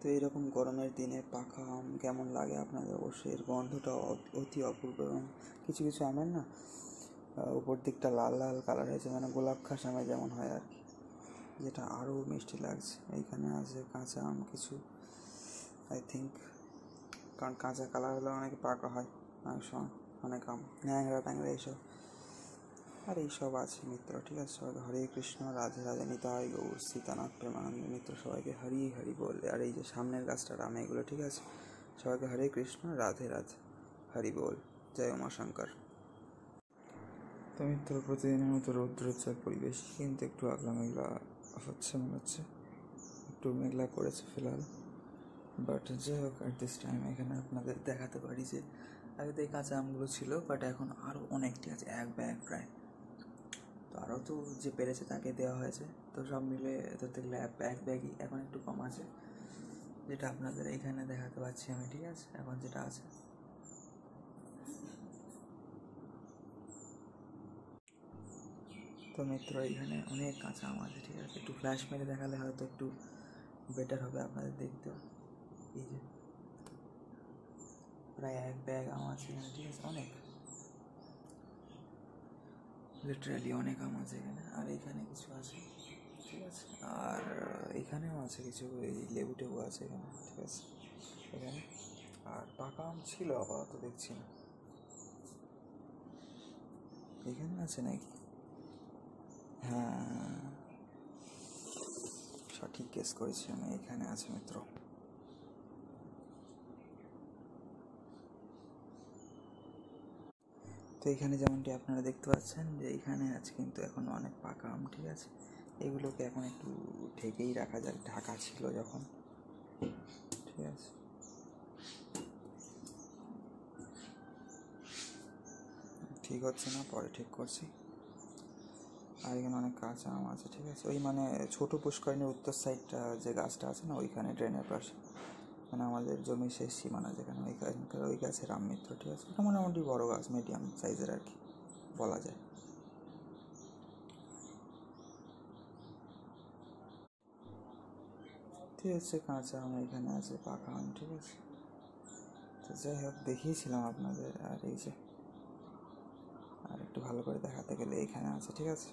তো এইরকম গরমের দিনে পাকা আম কেমন লাগে আপনাদের, অবশ্যই এর গন্ধটা অতি অপূর্ব। এবং কিছু কিছু আমের না উপর দিকটা লাল লাল কালার হয়েছে, মানে গোলাপ খাস আমে যেমন হয় আর কি, যেটা আরও মিষ্টি লাগছে। এইখানে আছে কাঁচা আম কিছু, আই থিঙ্ক, কারণ কাঁচা কালার হলে অনেকে পাকা হয় অনেক সময়, অনেক আম ন্যাংরা ট্যাংরা এইসব আর এইসব আছে মিত্র। ঠিক আছে, সবাইকে হরে কৃষ্ণ, রাধে রাধে, নিতাই গৌর সীতানাথ প্রেমানন্দ মিত্র, সবাইকে হরি হরি বল। আর এই যে সামনের গাছটা আম এগুলো, ঠিক আছে, সবাইকে হরে কৃষ্ণ, রাধে রাধে, হরি বল, জয় উমাশঙ্কর। তো মিত্র, প্রতিদিনের মতো রৌদ্রোজ্জ্বল পরিবেশ, কিন্তু একটু আগলা মেঘলা হচ্ছে মনে হচ্ছে, একটু মেঘলা করেছে ফিলহাল। বাট যাই হোক, অ্যাট দিস টাইম এখানে আপনাদের দেখাতে পারি যে আগে তো এই কাঁচা আমগুলো ছিল, বাট এখন আরও অনেকটি আছে, এক ব্যাগ প্রায়। তো আরও তো যে পেরেছে তাকে দেওয়া হয়েছে, তো সব মিলে ধরতে গেলে এক ব্যাগই এখন একটু কম আছে, যেটা আপনাদের এইখানে দেখাতে পাচ্ছি আমি। ঠিক আছে, এখন যেটা আছে। তো মিত্র, এইখানে অনেক কাঁচা আম আছে। ঠিক আছে, একটু ফ্ল্যাশ মেরে দেখালে হয়তো একটু বেটার হবে আপনাদের দেখতেও। এই যে প্রায় এক ব্যাগ আম আছে এখানে। ঠিক আছে, অনেক, লিটারালি অনেক আম আছে এখানে। আর এইখানে কিছু আছে, ঠিক আছে, আর এখানেও আছে কিছু, এই লেবু টেবু আছে এখানে। ঠিক আছে, এখানে আর পাকা আম ছিল আপাতত দেখছি না। এখানে আছে নাকি? হ্যাঁ, সঠিক গেস করেছি আমি, এখানে আছে মিত্র। তো এখানে যেমনটি আপনারা দেখতে পাচ্ছেন যে এইখানে আছে কিন্তু এখন অনেক পাকা আম। ঠিক আছে, এগুলোকে এখন একটু ঢেকেই রাখা যাক, ঢাকা ছিল যখন। ঠিক আছে, ঠিক হচ্ছে না, পরে ঠিক করছি। আর এখানে অনেক কাঁচা আম আছে। ঠিক আছে, ওই মানে ছোটো পুষ্করিণীর উত্তর সাইডটা যে গাছটা আছে না, ওইখানে ড্রেনের পাশে, মানে আমাদের জমির শেষ সীমানা যেখানে, ওইখানকার ওই গাছের আম মিত্র। ঠিক আছে, এটা মোটামুটি বড়ো গাছ, মিডিয়াম সাইজের আর কি বলা যায়। ঠিক আছে, কাঁচা আম এখানে আছে, পাকা আম। ঠিক আছে, তো যাই হোক, দেখিয়েছিলাম আপনাদের। আর এই যে আর একটু ভালো করে দেখাতে গেলে এইখানে আছে। ঠিক আছে,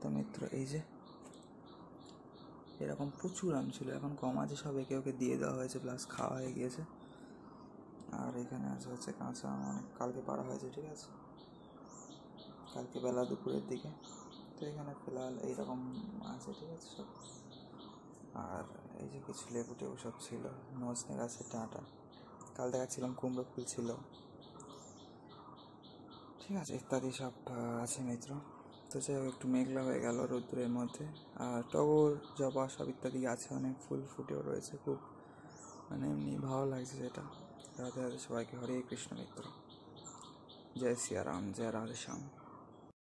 তো মিত্র এই যে এরকম প্রচুর আম ছিল, এখন কম আছে, সব একে ওকে দিয়ে দেওয়া হয়েছে, প্লাস খাওয়া হয়ে গিয়েছে। আর এখানে আছে হচ্ছে কাঁচা আম, অনেক কালকে পাড়া হয়েছে। ঠিক আছে, কালকে বেলা দুপুরের দিকে। তো এখানে ফিলহাল এইরকম আছে। ঠিক আছে সব। আর এই যে কিছু লেবু টেবু সব ছিল, নজনে গাছের ডাঁটা, কাল দেখাচ্ছিলাম কুমড়ো ফুল ছিল। ঠিক আছে, ইত্যাদি সব আছে মিত্র। তো যাই হোক, একটু মেঘলা হয়ে গেল রৌদ্রের মধ্যে। আর টগর, জবা সব ইত্যাদি গাছে অনেক ফুল ফুটেও রয়েছে, খুব মানে এমনি ভালো লাগছে যেটা। রাধে রাধে, সবাইকে হরে কৃষ্ণ মিত্র, জয় সিয়া রাম, জয় রাধে শ্যাম।